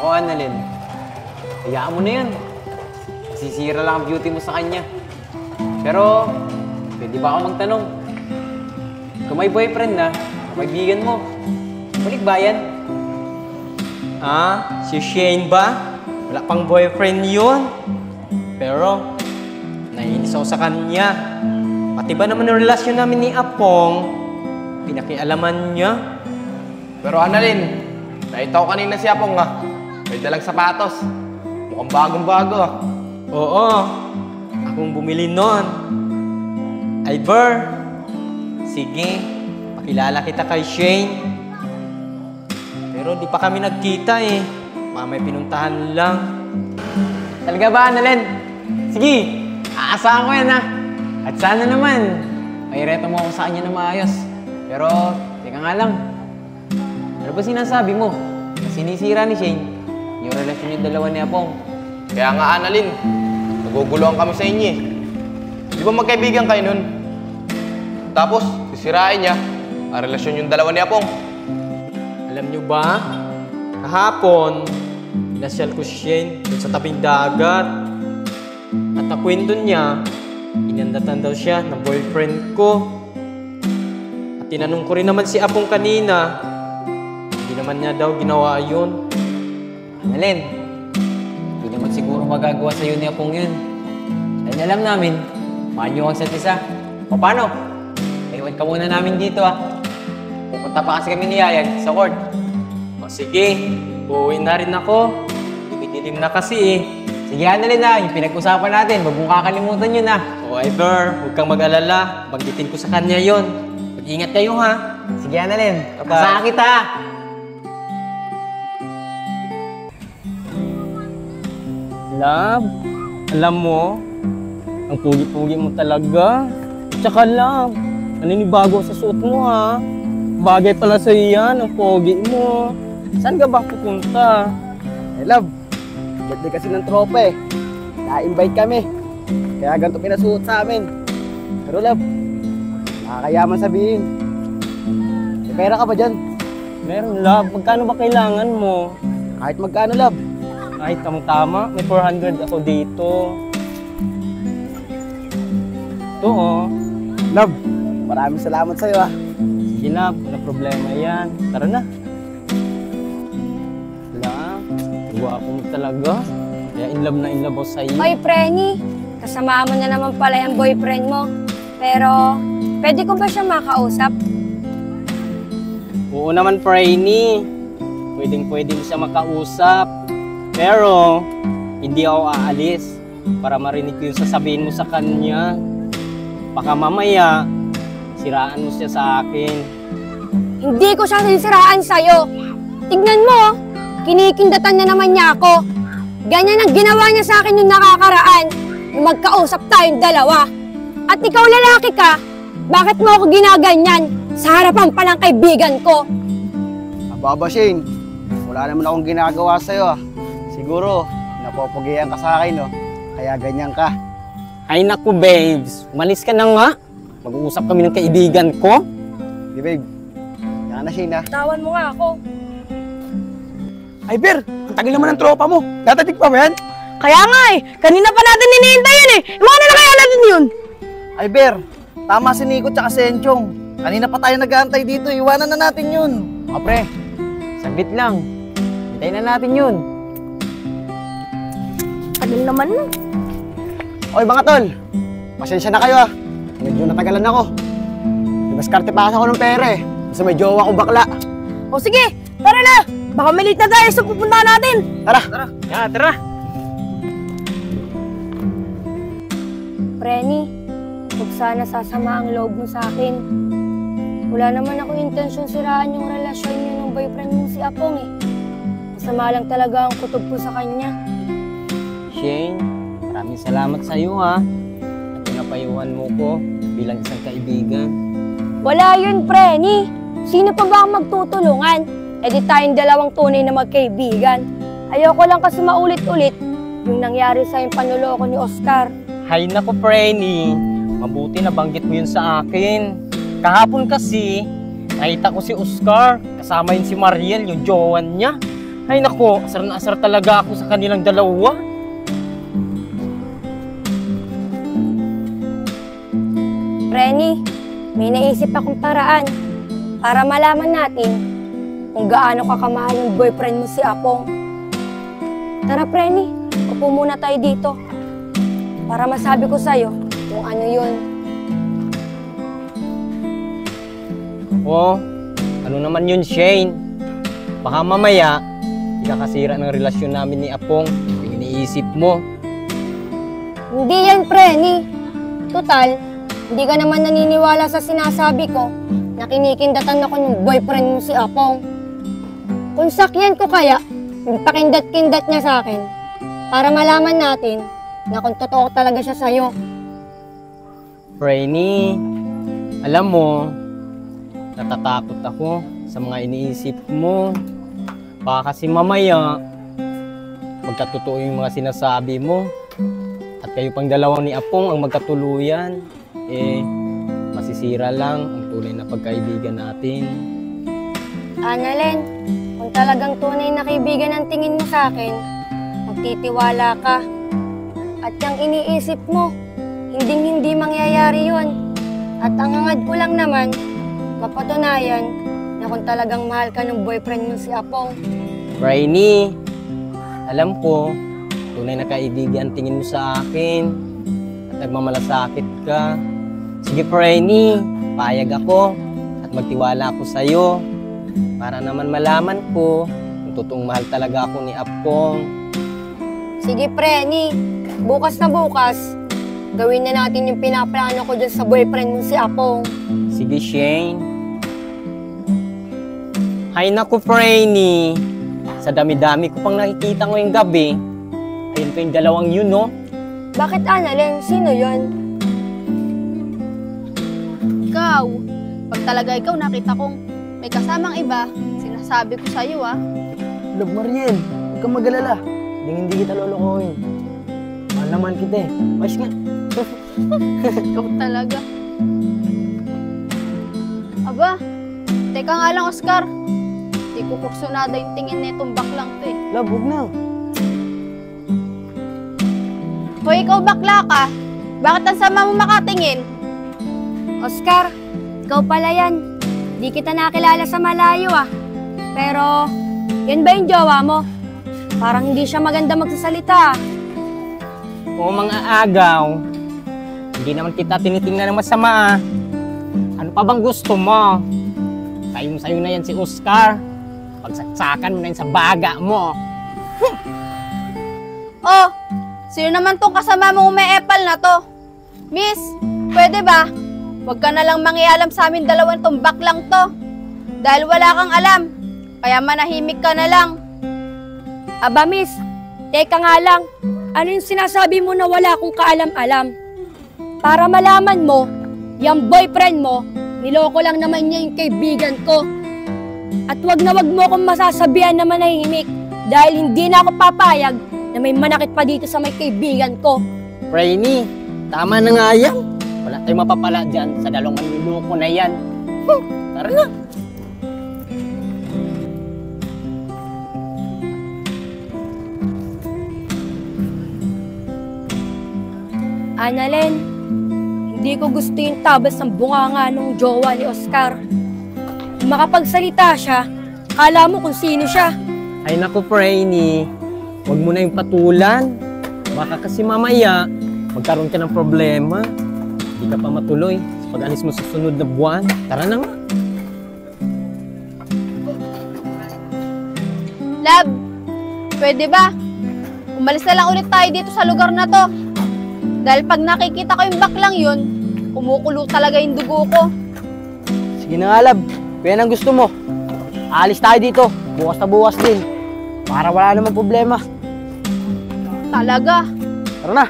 Ako, Annalyn, hayaan mo na yun. Masisira lang ang beauty mo sa kanya. Pero, pwede ba ako magtanong? Kung may boyfriend na, kaibigan mo, balik ba yan? Ah, si Shane ba? Wala pang boyfriend yun. Pero, naiinis ako sa kanya. Pati ba naman yung relasyon namin ni Apong, pinakialaman niya. Pero Annalyn, nakita ko kanina si Apong may dalang sapatos. Mukhang bagong-bago Oo, akong bumili nun. Ivor, sige, pakilala kita kay Shane. Pero di pa kami nagkita eh. May pinuntahan lang. Talaga ba, Annalyn? Sige, aasahan ko yan At sana naman, may reto mo ako sa kanya na maayos. Pero, teka nga lang. Ano ba sinasabi mo? Sinisira ni Shane yung relasyon yung dalawa ni Apong. Kaya nga, Annalyn, naguguluhan kami sa inyo Di ba magkaibigan kayo nun? Tapos, sisirain niya ang relasyon yung dalawa ni Apong. Alam nyo ba? Kahapon, inasyal ko si Shane dun sa tabing dagat. At nakwento niya, inandatan daw siya ng boyfriend ko. At tinanong ko rin naman si Apong kanina, hindi naman niya daw ginawa yun. Annalyn, hindi naman siguro magagawa sa'yo ni Apong yun. Dahil alam namin, mahal niyo ang isa't isa. O paano? Iwan ka muna namin dito Pupunta pa kasi kami ni Yayag sa court. O sige, uuwi na rin ako. Dilim na kasi eh. Sige, Annalyn yung pinag-usapan natin. Huwag mong kakalimutan yun O Ivor, huwag kang mag-alala. Banggitin ko sa kanya yon. Mag-ingat kayo ha. Sige, Annalyn. Bye-bye. Kasama kita Love, alam mo, ang pugi-pugi mo talaga. Tsaka love, naninibago sa suot mo ha. Bagay pala sa iyan, ang pogi mo. Saan ka ba pupunta? Love, birthday kasi ng tropa Na-invite kami. Kaya ganito pinasuot sa amin. Pero love, nakakayaman sabihin. May pera ka ba dyan? Meron love, magkano ba kailangan mo? Kahit magkano love. Kahit tama, may 400 ako dito. Ito Love, maraming salamat sa'yo Sige love, wala problema yan. Tara na. Love, gwapo mo talaga. Kaya in love ako sa'yo. Oy, Frenny, kasama mo na naman pala yung boyfriend mo. Pero, pwede ko ba siya makausap? Oo naman, Frenny. Pwedeng-pwede mo siya makausap. Pero, hindi ako aalis para marinig ko yung sasabihin mo sa kanya. Baka mamaya, siraan mo siya sa akin. Hindi ko siya sisiraan sa'yo. Tignan mo, kinikindatan na naman niya ako. Ganyan ang ginawa niya sa akin nung nakakaraan, nung magkausap tayong dalawa. At ikaw lalaki ka, bakit mo ako ginaganyan sa harapan palang kaibigan ko? Ababa Shane, wala naman akong ginagawa sa'yo Siguro, napopogihan ka sa akin Kaya ganyan ka. Ay naku, babes. Umalis ka na nga. Mag-uusap kami ng kaibigan ko. Di babe, yan na Shane Tawan mo nga ako. Ay Ber, ang tagal naman ng tropa mo. Datatig pa ba yan? Kaya nga kanina pa natin hinihintay yun Mga na kaya natin yun? Ay Ber, tama si Nico tsaka si Enchong. Kanina pa tayo nag-aantay dito, iwanan na natin yun. Pre, saglit lang. Hintayin na natin yun. Tagal naman na. Oy mga tol, pasensya na kayo Medyo natagalan ako. Dimaskarte pa kasi ako ng pera Kasi may jowa akong bakla. O sige, tara na! Baka may late na tayo sa pupuntahan natin. Tara! Tara. Frenny, huwag sana sasama ang loob mo sa akin. Wala naman ako intensyon siraan yung relasyon niyo ng boyfriend mo si Apong Masama lang talaga ang kutob ko sa kanya. Shane, maraming salamat sa iyo ha. At pinapayuhan mo ko bilang isang kaibigan. Wala yun, Frenny. Sino pa ba ang magtutulungan? E di tayong dalawang tunay na magkaibigan. Ayoko lang kasi maulit-ulit yung nangyari sa yung panuloko ni Oscar. Hay nako, Frenny. Mabuti na banggit mo yun sa akin. Kahapon kasi, nakita ko si Oscar. Kasama yun si Mariel, yung jowan niya. Ay nako, asar na asar talaga ako sa kanilang dalawa. Frenny, may naisip akong paraan para malaman natin kung gaano ka kamahal yung boyfriend mo si Apong. Tara, Frenny, upo muna tayo dito para masabi ko sa'yo kung ano yun. Oh, ano naman yun, Shane? Baka mamaya, ikakasira ng relasyon namin ni Apong. Yung iniisip mo. Hindi yan, Frenny. Total, hindi ka naman naniniwala sa sinasabi ko na kinikindatan ako ng boyfriend mo si Apong. Kung sakyan ko kaya, yung pakindat-kindat niya sa akin para malaman natin na kung totoo talaga siya sa'yo. Brainy, alam mo, natatakot ako sa mga iniisip mo. Baka kasi mamaya, magkatotoo yung mga sinasabi mo. At kayo pang dalawang ni Apong ang magkatuluyan. Masisira lang ang tunay na pagkaibigan natin. Annalyn, kung talagang tunay na kaibigan ang tingin mo sa akin, magtitiwala ka. At yung iniisip mo, hindi mangyayari yun. At ang hangad ko lang naman, mapatunayan na kung talagang mahal ka ng boyfriend mo si Apong. Brainy, alam ko, tunay na kaibigan tingin mo sa akin at nagmamalasakit ka. Sige, Brainy, payag ako at magtiwala ako sa'yo para naman malaman ko kung totoong mahal talaga ako ni Apong. Sige, Frenny, bukas na bukas, gawin na natin yung pinaplano ko dyan sa boyfriend mo si Apong. Sige, Shane. Hay naku, Brainy. Sa dami-dami ko pang nakikita ngayong gabi. Ayun pa yung dalawang yun, no? Bakit, Annalyn? Sino yun? Ikaw, pag talaga ikaw nakita kong may kasamang iba, sinasabi ko sa'yo Love, Mariel, huwag kang mag-alala. Hindi kita lolokohin. Mahal naman kita eh. Mas nga. Ikaw talaga. Aba, teka nga lang, Oscar. Di ko kursunada yung tingin na itong baklang to eh. Love, huwag na. Hoy, ikaw bakla ka. Bakit ang sama mo makatingin? Oscar, ikaw pala yan. Di kita nakilala sa malayo Pero, yan ba yung jowa mo? Parang hindi siya maganda magsasalita. Oo, mga agaw. Hindi naman kita tinitingnan ng masama. Ano pa bang gusto mo? Sayo na yan si Oscar. Pagsaksakan mo na yan sa baga mo. Oh, sino naman tong kasama mong may epal na to? Miss, pwede ba? Huwag ka na lang mangialam sa amin dalawang tong baklang to. Dahil wala kang alam, kaya manahimik ka na lang. Aba, miss, teka nga lang. Ano yung sinasabi mo na wala akong kaalam-alam? Para malaman mo, yung boyfriend mo, niloko lang naman niya yung kaibigan ko. At wag na wag mo akong masasabihan na manahimik dahil hindi na ako papayag na may manakit pa dito sa may kaibigan ko. Brainy, tama na nga yan. Wala tayong mapapala dyan sa dalawang manluloko na yan. Tara na. Annalyn, hindi ko gusto yung tabas ng bunganga nung jowa ni Oscar. Kung makapagsalita siya, kala mo kung sino siya. Ay naku, Brainy. Huwag mo na yung patulan. Baka kasi mamaya, magkaroon ka ng problema. Hindi ka pa matuloy sa pag-alis mo sa sunod na buwan. Tara na nga. Lab, pwede ba? Umalis na lang ulit tayo dito sa lugar na to. Dahil pag nakikita ko yung baklang yun, kumukulo talaga yung dugo ko. Sige na nga, Love. Kaya nang gusto mo. Alis tayo dito. Bukas na bukas din. Para wala namang problema. Talaga. Tara na.